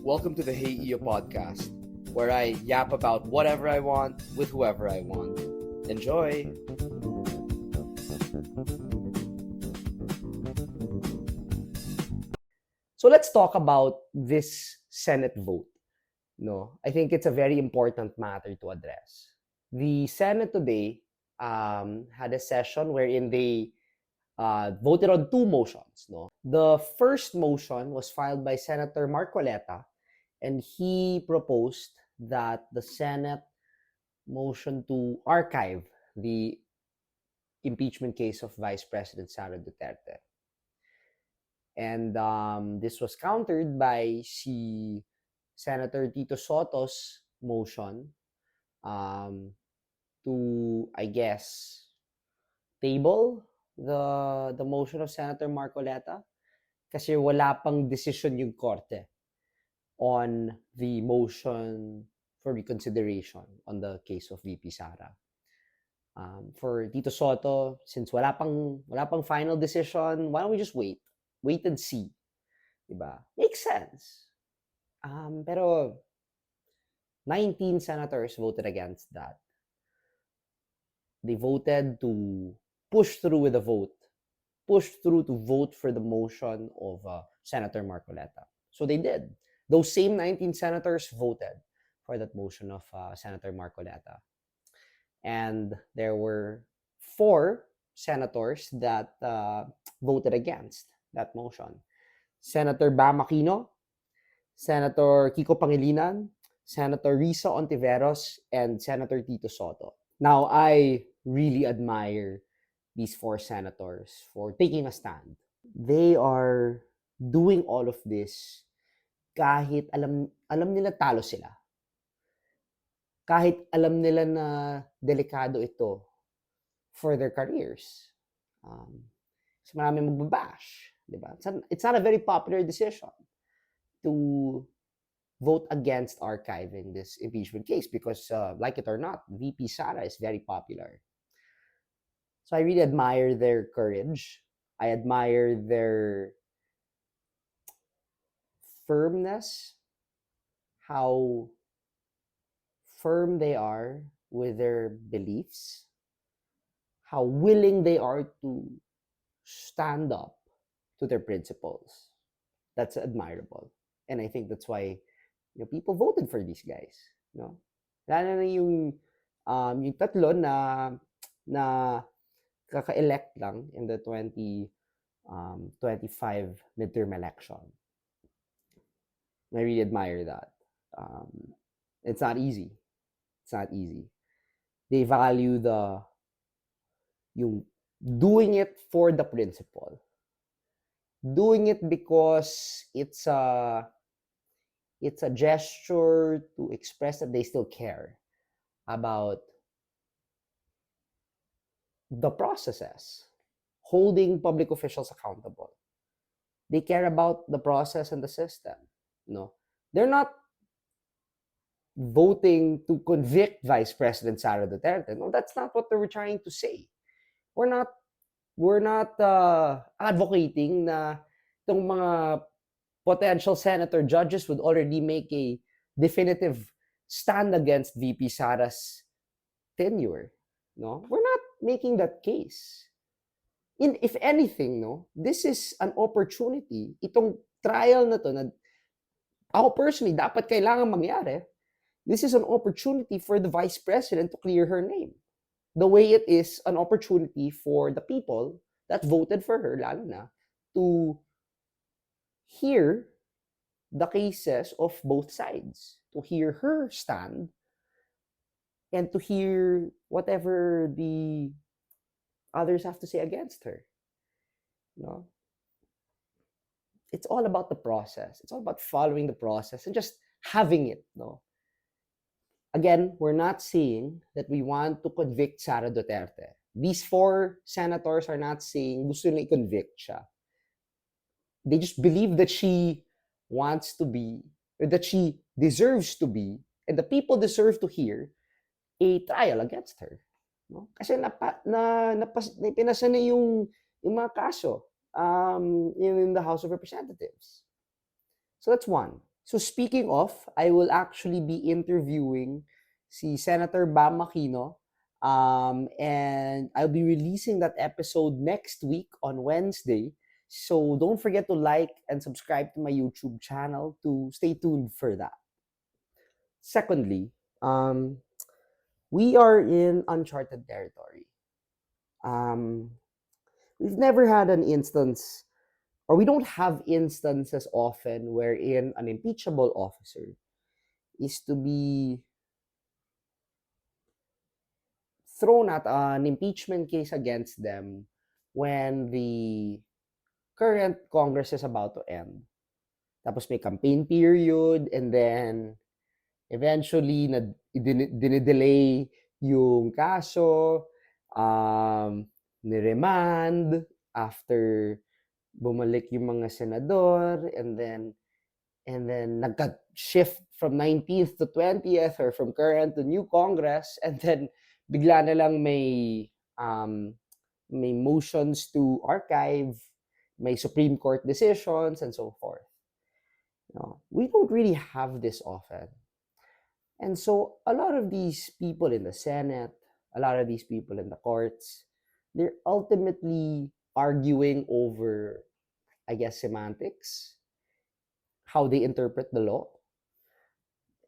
Welcome to the Hey Eiyo podcast, where I yap about whatever I want with whoever I want. Enjoy! So let's talk about this Senate vote. No, I think it's a very important matter to address. The Senate today had a session wherein they voted on two motions. No, the first motion was filed by Senator Marcoleta, and he proposed that the Senate motion to archive the impeachment case of Vice President Sara Duterte. And this was countered by Senator Tito Soto's motion to, I guess, table the motion of Senator Marcoleta kasi wala pang decision yung korte on the motion for reconsideration on the case of VP Sara. For Tito Soto, since wala pang final decision, why don't we just wait and see, diba? Makes sense. Pero 19 senators voted against that. They voted to push through with a vote, push through to vote for the motion of Senator Marcoleta. So they did. Those same 19 senators voted for that motion of Senator Marcoleta. And there were 4 senators that voted against that motion. Senator Bam Aquino, Senator Kiko Pangilinan, Senator Risa Ontiveros, and Senator Tito Soto. Now, I really admire these 4 senators for taking a stand. They are doing all of this kahit alam nila talo sila. Kahit alam nila na delikado ito for their careers. So maraming magbabash, di ba? It's not a very popular decision to vote against archiving this impeachment case because, like it or not, VP Sara is very popular. So I really admire their courage. I admire their firmness, how firm they are with their beliefs, how willing they are to stand up to their principles. That's admirable. And I think that's why people voted for these guys. No? Lalo na yung tatlo na kaka-elect lang in the 2025 midterm election. I really admire that. It's not easy. It's not easy. They value yung doing it for the principle. Doing it because it's a gesture to express that they still care about the processes, holding public officials accountable. They care about the process and the system. No, they're not voting to convict Vice President Sara Duterte. No, that's not what they were trying to say. We're not advocating na itong mga potential senator judges would already make a definitive stand against VP Sara's tenure. No, we're not making that case. If anything, no, this is an opportunity. Itong trial na to, na ako personally, dapat kailangan mangyari. This is an opportunity for the Vice President to clear her name. The way it is an opportunity for the people that voted for her, lalo na, to hear the cases of both sides, to hear her stand, and to hear whatever the others have to say against her. No? It's all about the process. It's all about following the process and just having it. No? Again, we're not saying that we want to convict Sara Duterte. These 4 senators are not saying gusto nila i-convict siya. They just believe that she wants to be, or that she deserves to be, and the people deserve to hear a trial against her. No? Kasi pinasa na yung mga kaso in the House of Representatives. So that's one. So speaking of, I will actually be interviewing si Senator Bam Aquino. And I'll be releasing that episode next week on Wednesday. So don't forget to like and subscribe to my YouTube channel to stay tuned for that. Secondly, um, we are in uncharted territory. Um, we've never had an instance, or we don't have instances often wherein an impeachable officer is to be thrown at an impeachment case against them when the current Congress is about to end. Tapos may campaign period, and then eventually dinidelay yung kaso, niremand after bumalik yung mga senador, and then nagka-shift from 19th to 20th, or from current to new Congress, and then bigla na lang may motions to archive, may Supreme Court decisions, and so forth. No, we don't really have this often. And so a lot of these people in the Senate, a lot of these people in the courts, they're ultimately arguing over, I guess, semantics, how they interpret the law.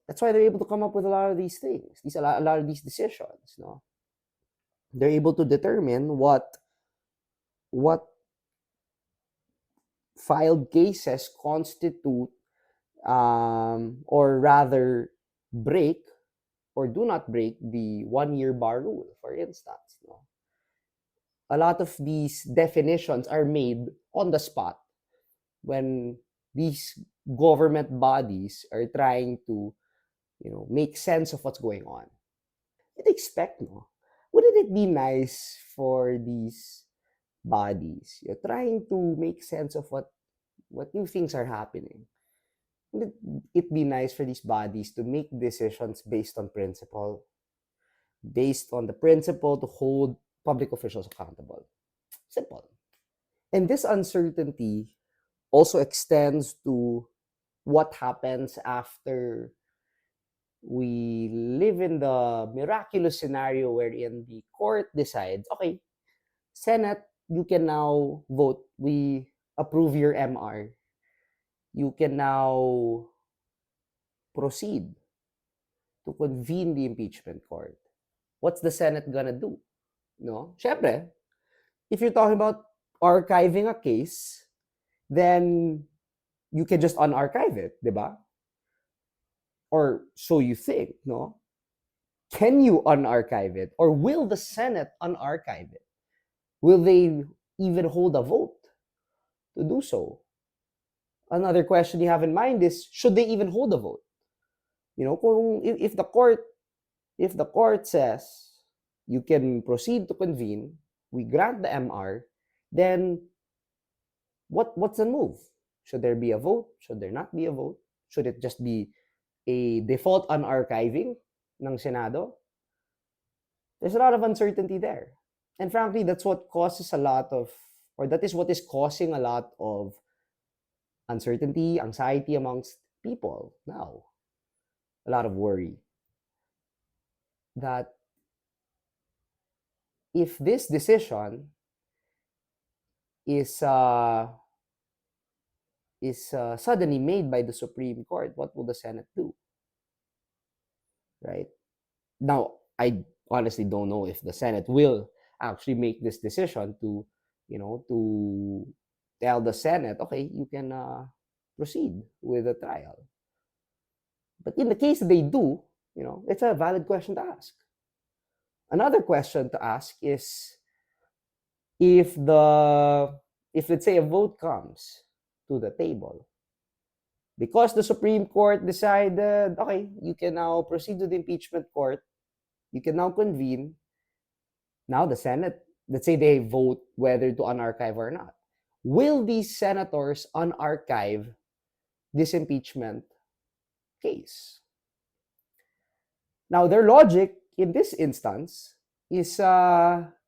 That's why they're able to come up with a lot of these things, a lot of these decisions. No, they're able to determine what filed cases constitute, or rather break or do not break the 1 year bar rule, for instance. No? A lot of these definitions are made on the spot when these government bodies are trying to, make sense of what's going on. You'd expect, no? Wouldn't it be nice for these bodies, you're trying to make sense of what new things are happening? Wouldn't it be nice for these bodies to make decisions based on principle, based on the principle to hold public officials accountable? Simple. And this uncertainty also extends to what happens after we live in the miraculous scenario wherein the court decides, okay, Senate, you can now vote. We approve your MR. You can now proceed to convene the impeachment court. What's the Senate gonna do? No? Syempre, if you're talking about archiving a case, then you can just unarchive it, di ba? Or so you think, no? Can you unarchive it? Or will the Senate unarchive it? Will they even hold a vote to do so? Another question you have in mind is, should they even hold a vote? If the court says you can proceed to convene, we grant the MR, then what's the move? Should there be a vote? Should there not be a vote? Should it just be a default unarchiving ng Senado? There's a lot of uncertainty there. And frankly, that's what causes a lot of, or that is what is causing a lot of uncertainty, anxiety amongst people now. A lot of worry that if this decision is suddenly made by the Supreme Court, what will the Senate do? Right? Now, I honestly don't know if the Senate will actually make this decision to tell the Senate, okay, you can proceed with the trial. But in the case they do, it's a valid question to ask. Another question to ask is, if let's say a vote comes to the table, because the Supreme Court decided, okay, you can now proceed to the impeachment court, you can now convene. Now the Senate, let's say they vote whether to unarchive or not. Will these senators unarchive this impeachment case? Now, their logic in this instance is yung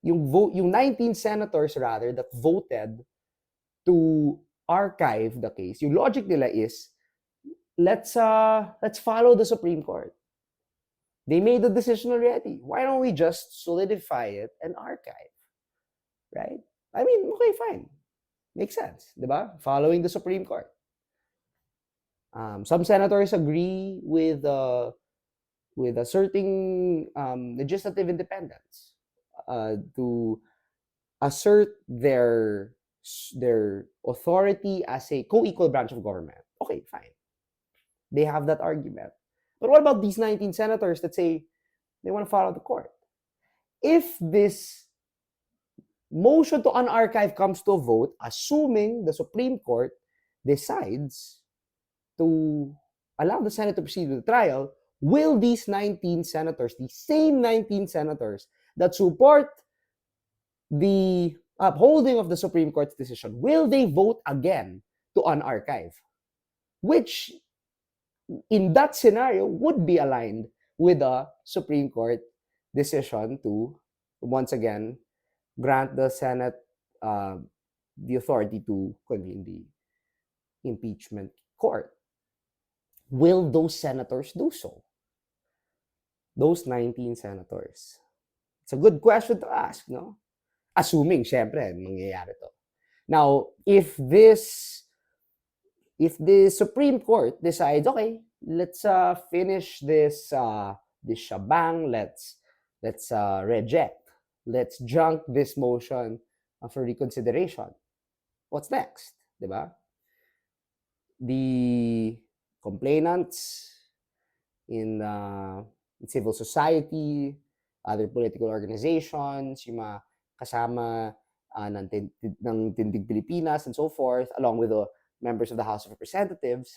19 senators rather that voted to archive the case. Yung logic nila is, let's follow the Supreme Court. They made the decision already. Why don't we just solidify it and archive? Right? I mean, okay, fine. Makes sense, di ba? Following the Supreme Court. Some senators agree with asserting legislative independence to assert their authority as a co-equal branch of government. Okay, fine. They have that argument. But what about these 19 senators that say they want to follow the court? If this motion to unarchive comes to a vote, assuming the Supreme Court decides to allow the Senate to proceed with the trial, will these 19 senators, the same 19 senators that support the upholding of the Supreme Court's decision, will they vote again to unarchive? Which, in that scenario, would be aligned with the Supreme Court decision to, once again, grant the Senate the authority to convene the impeachment court. Will those senators do so? Those 19 senators. It's a good question to ask, no? Assuming, syempre, mangyayari to. Now, if the Supreme Court decides, okay, let's finish this shebang, let's reject, let's junk this motion for reconsideration. What's next, diba? The complainants in civil society, other political organizations, yung mga kasama ng Tindig Pilipinas and so forth, along with the members of the House of Representatives,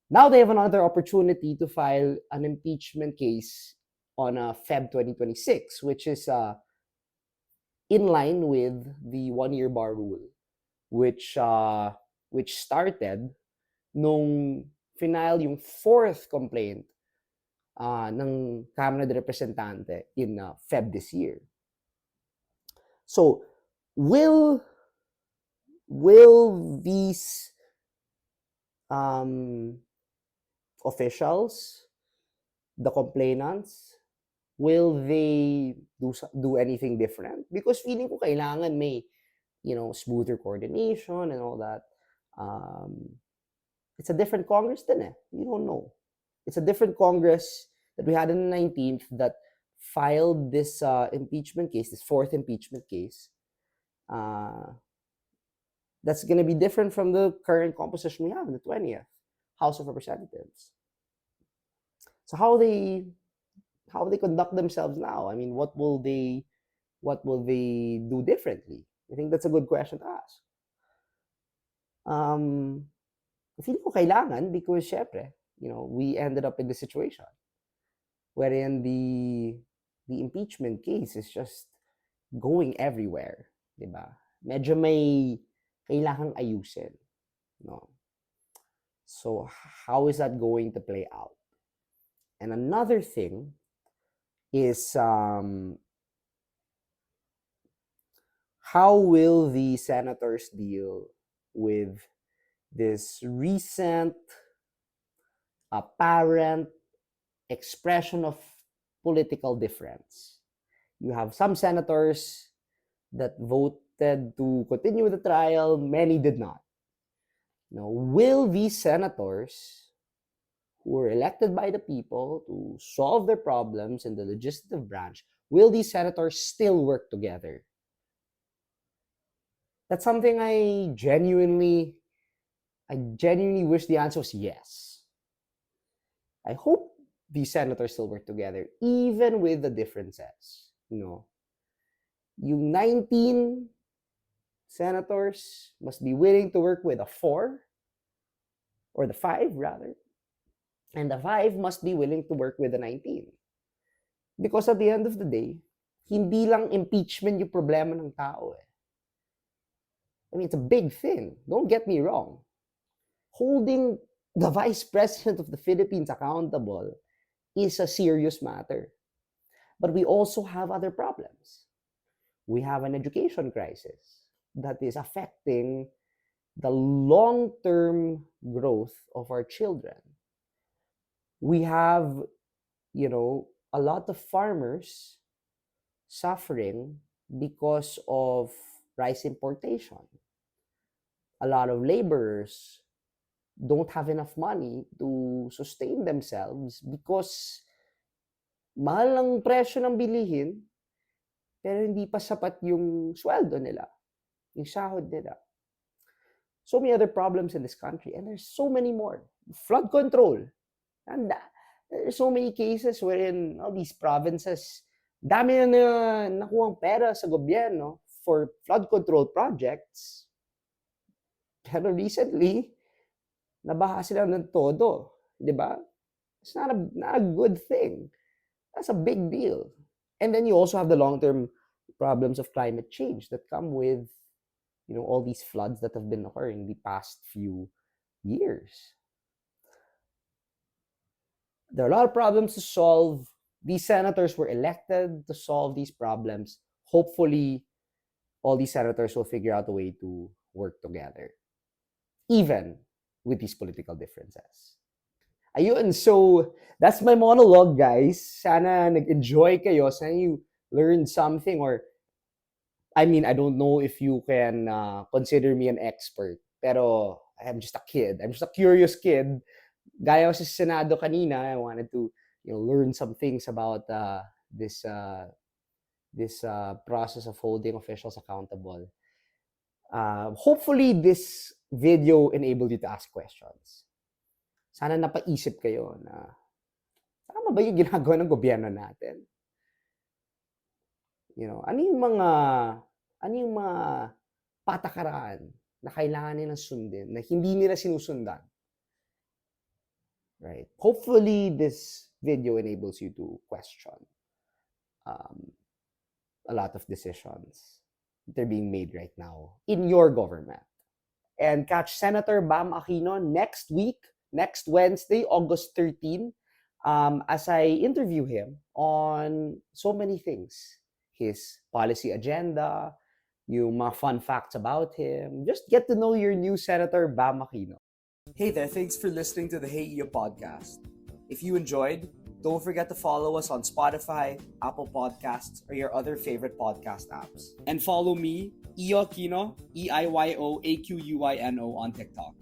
now they have another opportunity to file an impeachment case on Feb 2026, which is in line with the one-year bar rule, which started nung final yung fourth complaint ng Kamara de Representante in Feb this year. So, will these officials, the complainants, will they do anything different? Because feeling ko kailangan may, smoother coordination and all that. It's a different Congress din eh. You don't know. It's a different Congress that we had on the 19th that filed this impeachment case, this fourth impeachment case. That's going to be different from the current composition we have in the 20th House of Representatives. So how they conduct themselves now? I mean, what will they do differently? I think that's a good question to ask. Feel ko kailangan because syempre, we ended up in this situation wherein the impeachment case is just going everywhere, diba? Medyo may kailangang ayusin, no? So how is that going to play out? And another thing is how will the senators deal with this recent apparent expression of political difference? You have some senators that voted to continue with the trial, many did not. Now, will these senators who were elected by the people to solve their problems in the legislative branch, will these senators still work together? That's something I genuinely wish the answer was yes. I hope these senators still work together, even with the differences. Yung 19 senators must be willing to work with the 4, or the 5 rather, and the 5 must be willing to work with the 19. Because at the end of the day, hindi lang impeachment yung problema ng tao eh. I mean, it's a big thing. Don't get me wrong. Holding the Vice President of the Philippines accountable is a serious matter. But we also have other problems. We have an education crisis that is affecting the long-term growth of our children. We have, a lot of farmers suffering because of rice importation. A lot of laborers don't have enough money to sustain themselves because mahal ang presyo ng bilihin, pero hindi pa sapat yung sweldo nila, yung sahod nila. So many other problems in this country, and there's so many more. Flood control. And there's so many cases wherein these provinces, dami na nakuhang pera sa gobyerno for flood control projects. Pero recently, nabaha sila ng todo. Di ba? It's not a good thing. That's a big deal. And then you also have the long-term problems of climate change that come with, all these floods that have been occurring the past few years. There are a lot of problems to solve. These senators were elected to solve these problems. Hopefully, all these senators will figure out a way to work together, even with these political differences. Ayun, so that's my monologue, guys. Sana nag-enjoy kayo. Sana you learned something, or I don't know if you can consider me an expert, pero I'm just a kid. I'm just a curious kid. Gaya ko sa Senado kanina, I wanted to learn some things about this process of holding officials accountable. Hopefully, this video enabled you to ask questions. Sana napaisip kayo na tama ba yung ginagawa ng gobyerno natin? Ano yung mga patakaran na kailangan nilang sundin na hindi nila sinusundan? Right? Hopefully, this video enables you to question a lot of decisions that are being made right now in your government. And catch Senator Bam Aquino next week, next Wednesday, August 13, as I interview him on so many things. His policy agenda, yung mga fun facts about him. Just get to know your new Senator Bam Aquino. Hey there, thanks for listening to the Hey Eiyo podcast. If you enjoyed, don't forget to follow us on Spotify, Apple Podcasts, or your other favorite podcast apps. And follow me, Aquino, EIYOAQUYNO on TikTok.